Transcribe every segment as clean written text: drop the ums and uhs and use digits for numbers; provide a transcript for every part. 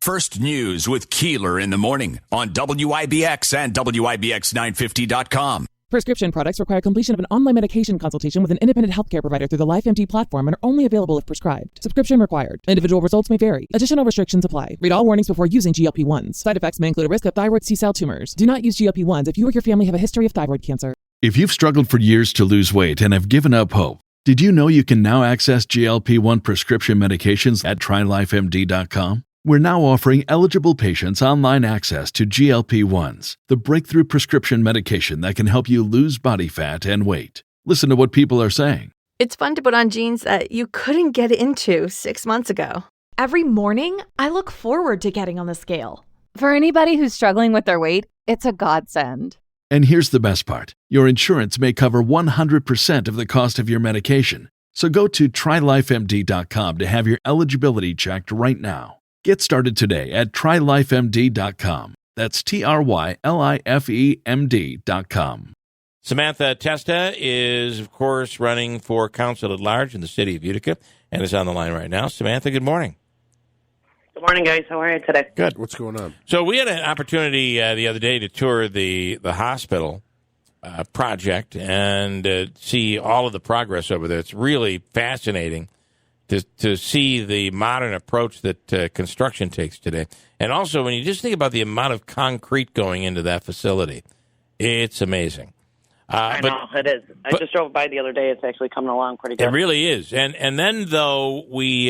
First News with Keeler in the morning on WIBX and WIBX950.com. Prescription products require completion of an online medication consultation with an independent healthcare provider through the LifeMD platform and are only available if prescribed. Subscription required. Individual results may vary. Additional restrictions apply. Read all warnings before using GLP-1s. Side effects may include a risk of thyroid C-cell tumors. Do not use GLP-1s if you or your family have a history of thyroid cancer. If you've struggled for years to lose weight and have given up hope, did you know you can now access GLP-1 prescription medications at TryLifeMD.com? We're now offering eligible patients online access to GLP-1s, the breakthrough prescription medication that can help you lose body fat and weight. Listen to what people are saying. It's fun to put on jeans that you couldn't get into 6 months ago. Every morning, I look forward to getting on the scale. For anybody who's struggling with their weight, it's a godsend. And here's the best part. Your insurance may cover 100% of the cost of your medication. So go to TryLifeMD.com to have your eligibility checked right now. Get started today at TryLifeMD.com. That's TryLifeMD.com. Samantha Testa is, of course, running for council at large in the city of Utica and is on the line right now. Samantha, good morning. Good morning, guys. How are you today? Good. What's going on? So we had an opportunity the other day to tour the hospital project and see all of the progress over there. It's really fascinating to see the modern approach that construction takes today. And also, when you just think about the amount of concrete going into that facility, it's amazing. I know, it is. I just drove by the other day. It's actually coming along pretty good. It really is. And then, though, we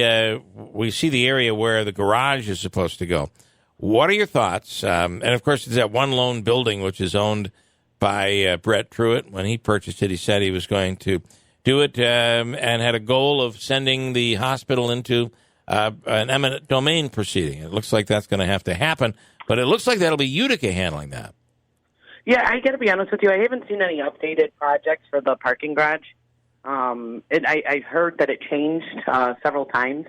see the area where the garage is supposed to go. What are your thoughts? And, of course, it's that one lone building, which is owned by Brett Truitt. When he purchased it, he said he was going to do it and had a goal of sending the hospital into an eminent domain proceeding. It looks like that's going to have to happen, but it looks like that'll be Utica handling that. Yeah, I got to be honest with you. I haven't seen any updated projects for the parking garage. I heard that it changed several times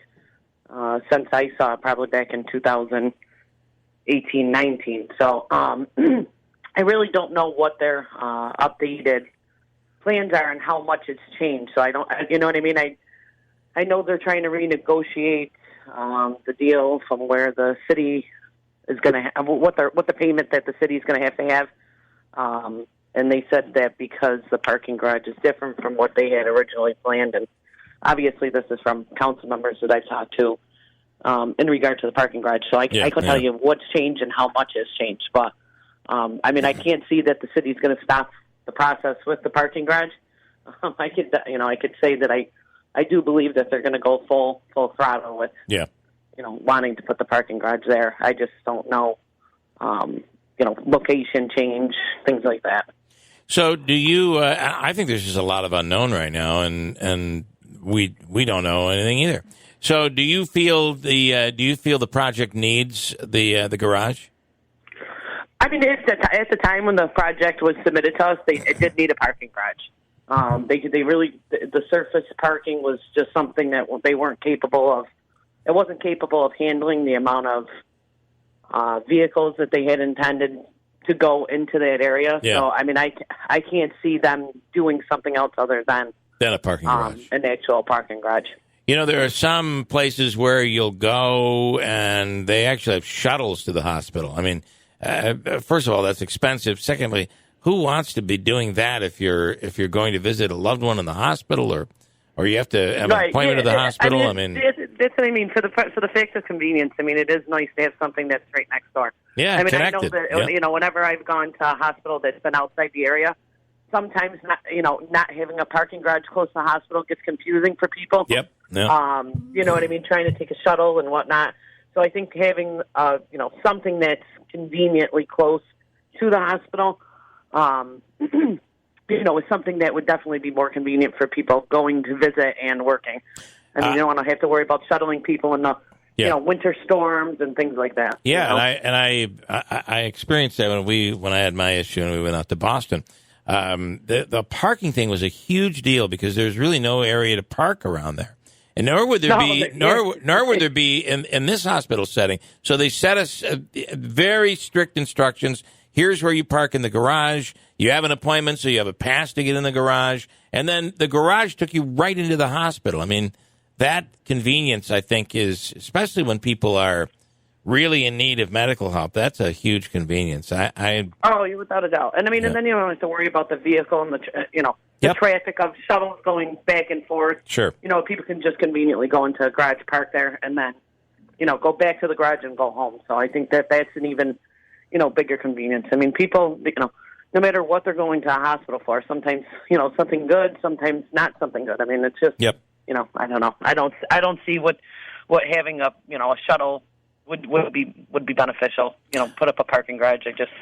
since I saw it probably back in 2018-19. So I really don't know what their updated plans are and how much it's changed. So I don't, you know what I mean? I know they're trying to renegotiate the deal from where the city is going to have, what the payment that the city is going to have. And they said that because the parking garage is different from what they had originally planned, and obviously this is from council members that I've talked to in regard to the parking garage. So I could tell you what's changed and how much has changed. But I mean, I can't see that the city's going to stop the process with the parking garage. I could say that I do believe that they're going to go full throttle with, wanting to put the parking garage there. I just don't know, location change, things like that. So do you? I think there's just a lot of unknown right now, and we don't know anything either. So do you feel the project needs the garage? I mean, at the time when the project was submitted to us, it did need a parking garage. The surface parking was just something that they weren't capable of. It wasn't capable of handling the amount of vehicles that they had intended to go into that area. Yeah. So, I mean, I can't see them doing something else other than a parking garage, an actual parking garage. You know, there are some places where you'll go and they actually have shuttles to the hospital. I mean, first of all, that's expensive. Secondly, who wants to be doing that if you're going to visit a loved one in the hospital or you have to have an appointment at the hospital? That's what I mean. For the fact of convenience, I mean, it is nice to have something that's right next door. Yeah, I mean, connected. I know that whenever I've gone to a hospital that's been outside the area, sometimes not having a parking garage close to the hospital gets confusing for people. Yep. Yeah. You know what I mean? Trying to take a shuttle and whatnot. So I think having something that's conveniently close to the hospital, is something that would definitely be more convenient for people going to visit and working. I mean, you don't want to have to worry about shuttling people in the winter storms and things like that. Yeah, I experienced that when I had my issue and we went out to Boston. The parking thing was a huge deal because there's really no area to park around there. And nor would there be in this hospital setting. So they set us very strict instructions. Here's where you park in the garage. You have an appointment, so you have a pass to get in the garage. And then the garage took you right into the hospital. I mean, that convenience, I think, is, especially when people are really in need of medical help, that's a huge convenience. Oh, without a doubt. And I mean, and then you don't have to worry about the vehicle and the traffic of shuttles going back and forth. Sure. People can just conveniently go into a garage, park there, and then, go back to the garage and go home. So I think that's an even, bigger convenience. I mean, people, no matter what they're going to a hospital for, sometimes, something good, sometimes not something good. I mean, it's just, I don't know. I don't see what having a shuttle would be beneficial. Put up a parking garage. I just,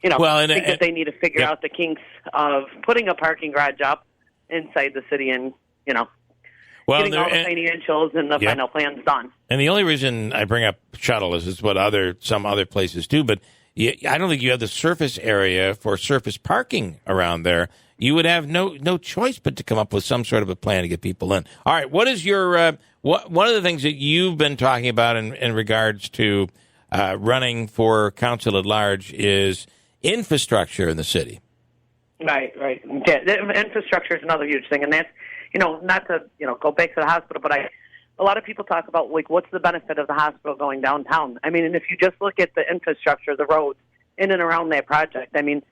think that they need to figure out the kinks of putting a parking garage up inside the city and, getting all the financials and the final plans done. And the only reason I bring up shuttle is what some other places do, but I don't think you have the surface area for surface parking around there. You would have no choice but to come up with some sort of a plan to get people in. All right, what is your one of the things that you've been talking about in regards to running for council at large is infrastructure in the city? Right. Yeah, infrastructure is another huge thing, and that's not to go back to the hospital, but a lot of people talk about, like, what's the benefit of the hospital going downtown? I mean, and if you just look at the infrastructure, the roads in and around that project, I mean,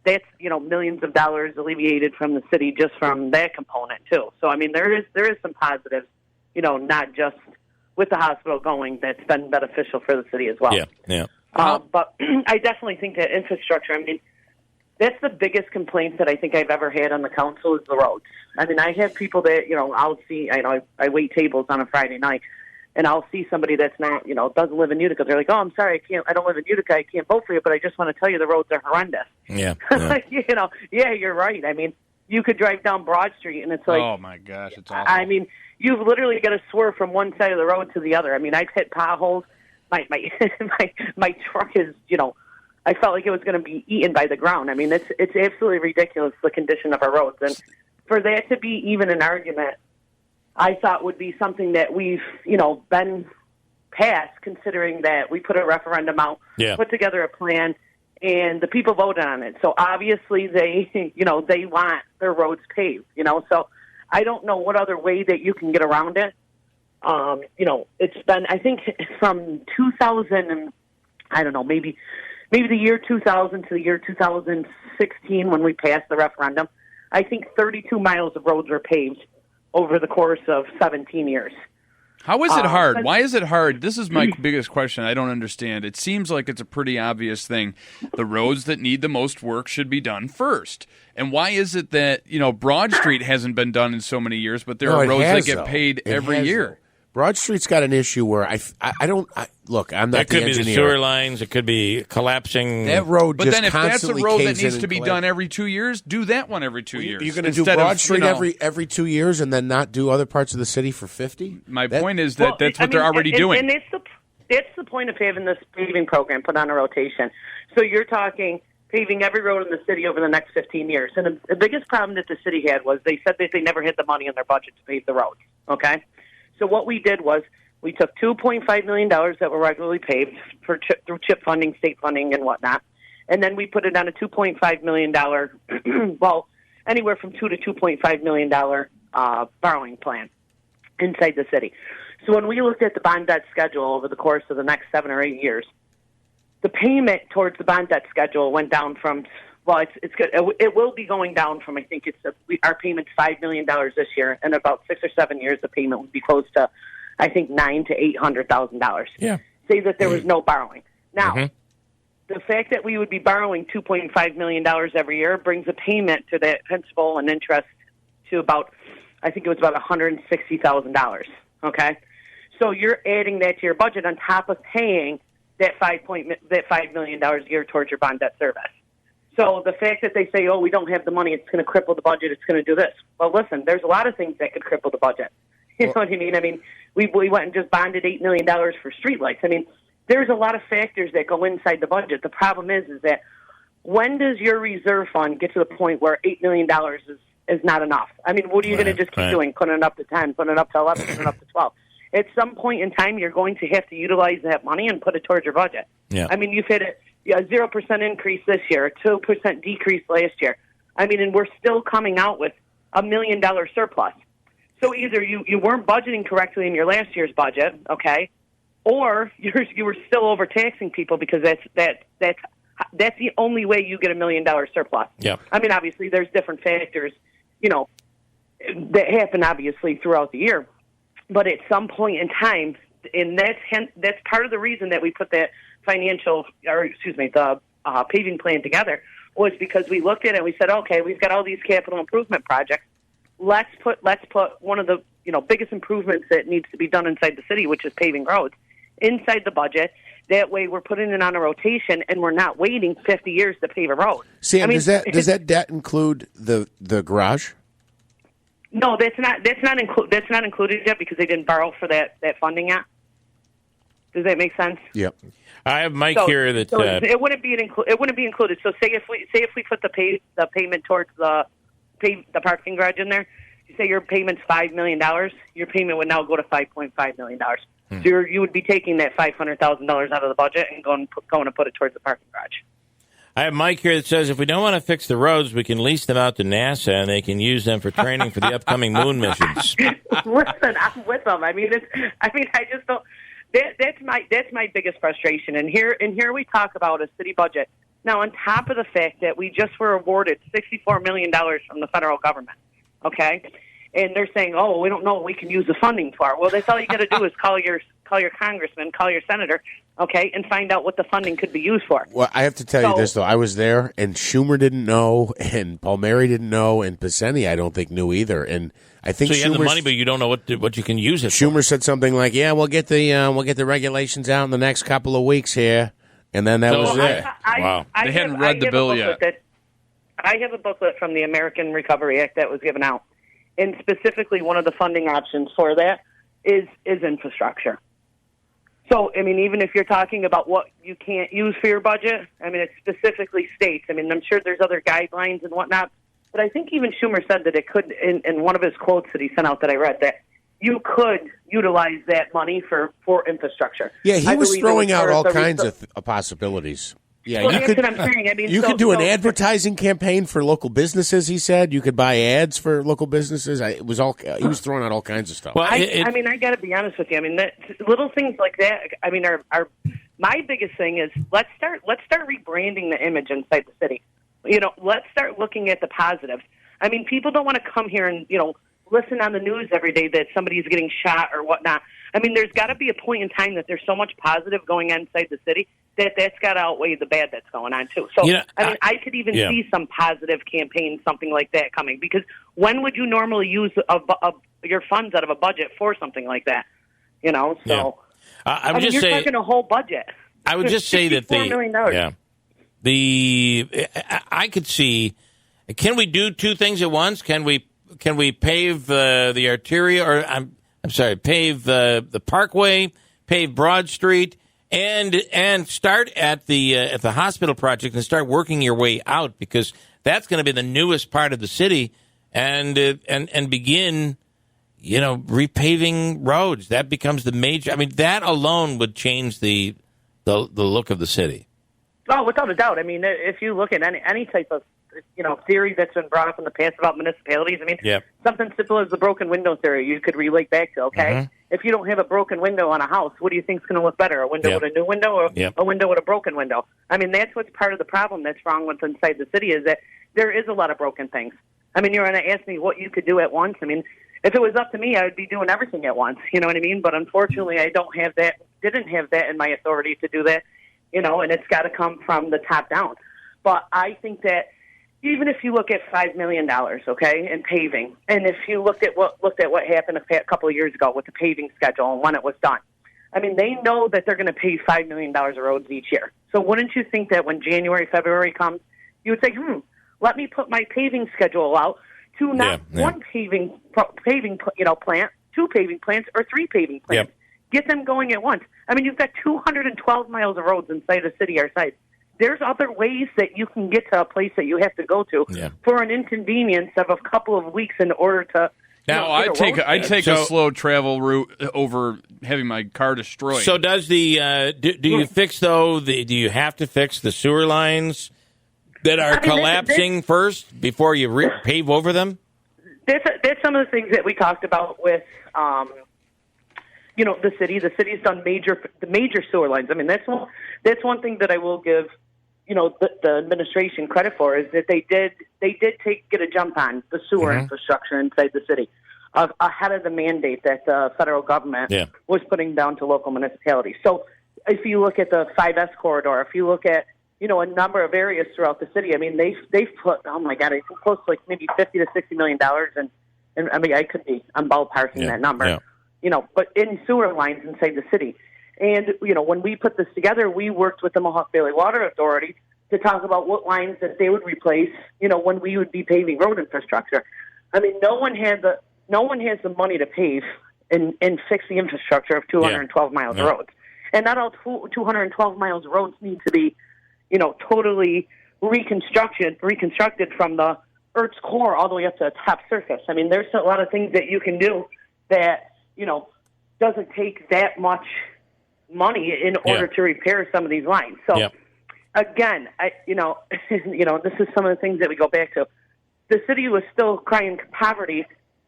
that's, millions of dollars alleviated from the city just from that component, too. So, I mean, there is some positives, not just with the hospital going, that's been beneficial for the city as well. Yeah. But I definitely think that infrastructure, I mean, that's the biggest complaint that I think I've ever had on the council is the roads. I mean, I have people that, I'll see, I wait tables on a Friday night, and I'll see somebody that's not, doesn't live in Utica. They're like, oh, I'm sorry, I don't live in Utica, I can't vote for you, but I just want to tell you the roads are horrendous. Yeah. Yeah, you're right. I mean, you could drive down Broad Street, and it's like, oh my gosh, it's awful. I mean, you've literally got to swerve from one side of the road to the other. I mean, I've hit potholes. My truck is, I felt like it was going to be eaten by the ground. I mean, it's absolutely ridiculous, the condition of our roads. And for that to be even an argument, I thought would be something that we've, been past, considering that we put a referendum out, put together a plan, and the people voted on it. So obviously they, they want their roads paved, So I don't know what other way that you can get around it. It's been, I think, from 2000 and, I don't know, maybe the year 2000 to the year 2016 when we passed the referendum, I think 32 miles of roads were paved over the course of 17 years. How is it hard? Why is it hard? This is my biggest question. I don't understand. It seems like it's a pretty obvious thing. The roads that need the most work should be done first. And why is it that, Broad Street hasn't been done in so many years, but there are roads that get paid every year? Broad Street's got an issue where look, I'm not the engineer. It could be the sewer lines. It could be collapsing. That road but just then if that's a road that needs to be collapse. done every 2 years, do that one every 2 years. You're going to do Broad Street every 2 years and then not do other parts of the city for 50? My point is that's what they're already doing. And that's the point of having this paving program put on a rotation. So you're talking paving every road in the city over the next 15 years. And the biggest problem that the city had was they said that they never had the money in their budget to pave the roads, okay? So what we did was we took $2.5 million that were regularly paved through CHIP funding, state funding, and whatnot, and then we put it on a $2.5 million, well, anywhere from $2 to $2.5 million borrowing plan inside the city. So when we looked at the bond debt schedule over the course of the next 7 or 8 years, the payment towards the bond debt schedule went down from, well, it's good. It will be going down from, I think our payment's $5 million this year, and about 6 or 7 years the payment would be close to, I think, $900,000 to $800,000. Yeah. Say that there was no borrowing. Now, the fact that we would be borrowing $2.5 million every year brings a payment to that principal and interest to about, I think it was about $160,000. Okay, so you're adding that to your budget on top of paying that $5 million a year towards your bond debt service. So the fact that they say, oh, we don't have the money, it's going to cripple the budget, it's going to do this. Well, listen, there's a lot of things that could cripple the budget. You know what I mean? I mean, we went and just bonded $8 million for streetlights. I mean, there's a lot of factors that go inside the budget. The problem is that when does your reserve fund get to the point where $8 million is not enough? I mean, what are you going to just keep doing? Putting it up to 10, putting it up to 11, putting it up to 12. At some point in time, you're going to have to utilize that money and put it towards your budget. Yeah. I mean, you've hit a 0% increase this year, a 2% decrease last year. I mean, and we're still coming out with $1 million surplus. So either you weren't budgeting correctly in your last year's budget, okay, or you were still overtaxing people because that's the only way you get $1 million surplus. Yeah. I mean, obviously, there's different factors, that happen obviously throughout the year, but at some point in time, and that's part of the reason that we put that the paving plan together, was because we looked at it and we said, okay, we've got all these capital improvement projects. Let's put one of the biggest improvements that needs to be done inside the city, which is paving roads, inside the budget. That way, we're putting it on a rotation, and we're not waiting 50 years to pave a road. Sam, does that debt include the garage? No, that's not included yet because they didn't borrow for that funding yet. Does that make sense? Yep. I have Mike here that it wouldn't be included. So say if we put the payment towards the parking garage in there, you say your payment's $5 million, your payment would now go to $5.5 million. So you would be taking that $500,000 out of the budget and going to put it towards the parking garage. I have Mike here that says if we don't want to fix the roads, we can lease them out to NASA and they can use them for training for the upcoming moon missions. Listen, I'm with them. I just don't. That's my biggest frustration. And here we talk about a city budget. Now, on top of the fact that we just were awarded $64 million from the federal government, okay? And they're saying, oh, we don't know what we can use the funding for. Well, that's all you got to do is call your congressman, call your senator, okay, and find out what the funding could be used for. Well, I have to tell you this, though. I was there, and Schumer didn't know, and Palmieri didn't know, and Pisani, I don't think, knew either. And I think so you have the money, but you don't know what you can use it for. Schumer said something like, "Yeah, we'll get the regulations out in the next couple of weeks here," and then that was it. Wow, they hadn't read the bill yet. I have a booklet from the American Recovery Act that was given out, and specifically one of the funding options for that is infrastructure. So, I mean, even if you're talking about what you can't use for your budget, I mean, it specifically states. I mean, I'm sure there's other guidelines and whatnot. But I think even Schumer said that it could, in one of his quotes that he sent out that I read, that you could utilize that money for infrastructure. Yeah, he was throwing out all kinds of possibilities. Yeah, well, that's what I'm saying. I mean, you could do an advertising campaign for local businesses. He said you could buy ads for local businesses. He was throwing out all kinds of stuff. Well, I mean, I got to be honest with you. I mean, little things like that. I mean, are my biggest thing is let's start rebranding the image inside the city. Let's start looking at the positives. I mean, people don't want to come here and, listen on the news every day that somebody's getting shot or whatnot. I mean, there's got to be a point in time that there's so much positive going on inside the city that's got to outweigh the bad that's going on, too. So, I could even see some positive campaigns, something like that coming, because when would you normally use your funds out of a budget for something like that? So, yeah. you're talking a whole budget. I would just say that $64 million. I could see. Can we do two things at once? Can we pave the arteria, or I'm sorry, pave the Parkway, pave Broad Street, and start at the hospital project and start working your way out, because that's going to be the newest part of the city, and begin, repaving roads. That becomes the major. I mean, that alone would change the look of the city. Oh, without a doubt. I mean, if you look at any type of, theory that's been brought up in the past about municipalities, I mean, something simple as the broken window theory you could relate back to, okay? Mm-hmm. If you don't have a broken window on a house, what do you think is going to look better, a window with a new window or a window with a broken window? I mean, that's what's part of the problem that's wrong with inside the city, is that there is a lot of broken things. I mean, you're going to ask me what you could do at once. I mean, if it was up to me, I would be doing everything at once, you know what I mean? But unfortunately, I didn't have that in my authority to do that, and it's got to come from the top down. But I think that even if you look at $5 million, okay, in paving, and if you looked at what happened a couple of years ago with the paving schedule and when it was done, I mean, they know that they're going to pave $5 million of roads each year. So wouldn't you think that when January, February comes, you would say, let me put my paving schedule out to not one paving plant, two paving plants, or three paving plants. Get them going at once. I mean, you've got 212 miles of roads inside a city our size. There's other ways that you can get to a place that you have to go to for an inconvenience of a couple of weeks in order to. Now, I take a slow travel route over having my car destroyed. So does the do you fix though? Do you have to fix the sewer lines that are collapsing first before you pave over them? That's some of the things that we talked about with. the city's done the major sewer lines. I mean, that's one thing that I will give, the administration credit for, is that they did get a jump on the sewer infrastructure inside the city ahead of the mandate that the federal government was putting down to local municipalities. So if you look at the 5S corridor, if you look at, a number of areas throughout the city, I mean, they've put, oh my God, I think close to like maybe $50 to $60 million, and I mean, I'm ballparking that number, but in sewer lines inside the city. And, when we put this together, we worked with the Mohawk Valley Water Authority to talk about what lines that they would replace, when we would be paving road infrastructure. I mean, no one has the money to pave and fix the infrastructure of 212 miles of roads. And not all 212 miles of roads need to be, totally reconstructed from the Earth's core all the way up to the top surface. I mean, there's a lot of things that you can do that, doesn't take that much money in order to repair some of these lines. So, again, this is some of the things that we go back to. The city was still crying poverty,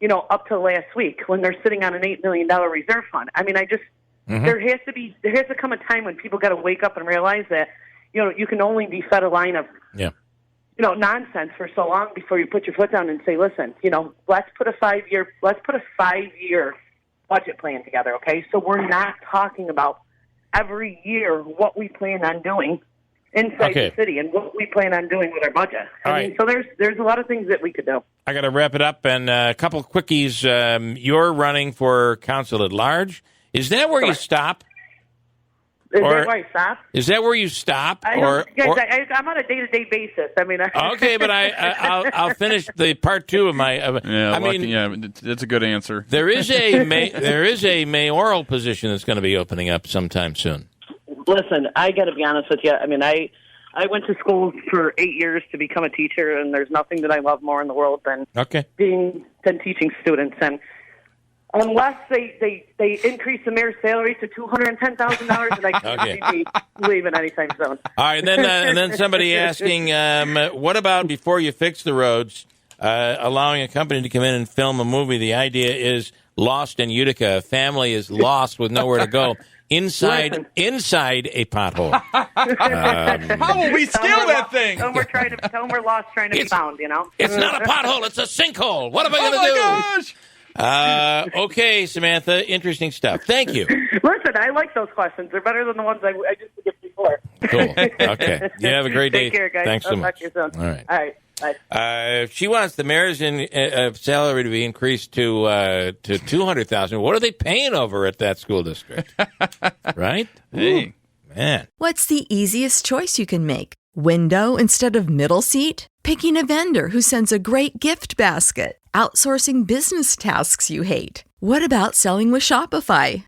up to last week when they're sitting on an $8 million reserve fund. I mean, there has to come a time when people got to wake up and realize that, you can only be fed a line of, nonsense for so long before you put your foot down and say, listen, let's put a 5-year budget plan together. Okay. So we're not talking about every year what we plan on doing inside the city and what we plan on doing with our budget. I mean, so there's a lot of things that we could do. I got to wrap it up, and a couple of quickies. You're running for council at large. Is that where you stop? Is that where I stop? Is that where you stop? I'm on a day-to-day basis. I mean, okay, but I'll finish the part two of my. That's a good answer. There is a mayoral position that's going to be opening up sometime soon. Listen, I got to be honest with you. I mean, I went to school for 8 years to become a teacher, and there's nothing that I love more in the world than teaching students. And unless they increase the mayor's salary to $210,000, and I can't be leaving anytime soon. All right, and then somebody asking, what about before you fix the roads, allowing a company to come in and film a movie? The idea is Lost in Utica. A family is lost with nowhere to go. Inside a pothole. How will we steal that thing? Tell them we're lost trying to be found, It's not a pothole, it's a sinkhole. What am I going to do? Gosh! Okay, Samantha, interesting stuff. Thank you. Listen, I like those questions. They're better than the ones I just did before. Cool. Okay. You have a great day. Take care, guys. Thanks so much. Talk to you soon. All right. Bye. She wants the mayor's salary to be increased to $200,000. What are they paying over at that school district? Right? Hey, man. What's the easiest choice you can make? Window instead of middle seat? Picking a vendor who sends a great gift basket? Outsourcing business tasks you hate? What about selling with Shopify?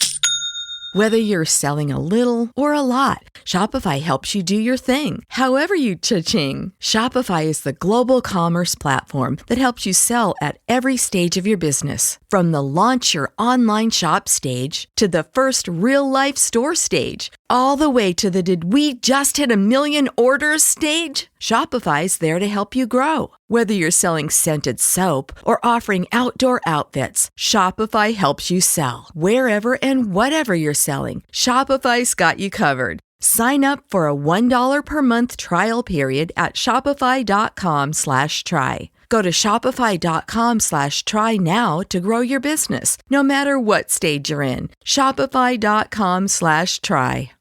Whether you're selling a little or a lot, Shopify helps you do your thing, however you cha-ching. Shopify is the global commerce platform that helps you sell at every stage of your business. From the launch your online shop stage to the first real-life store stage, all the way to the did we just hit 1 million orders stage. Shopify's there to help you grow. Whether you're selling scented soap or offering outdoor outfits, Shopify helps you sell. Wherever and whatever you're selling, Shopify's got you covered. Sign up for a $1 per month trial period at shopify.com/try. Go to shopify.com/try now to grow your business, no matter what stage you're in. Shopify.com/try.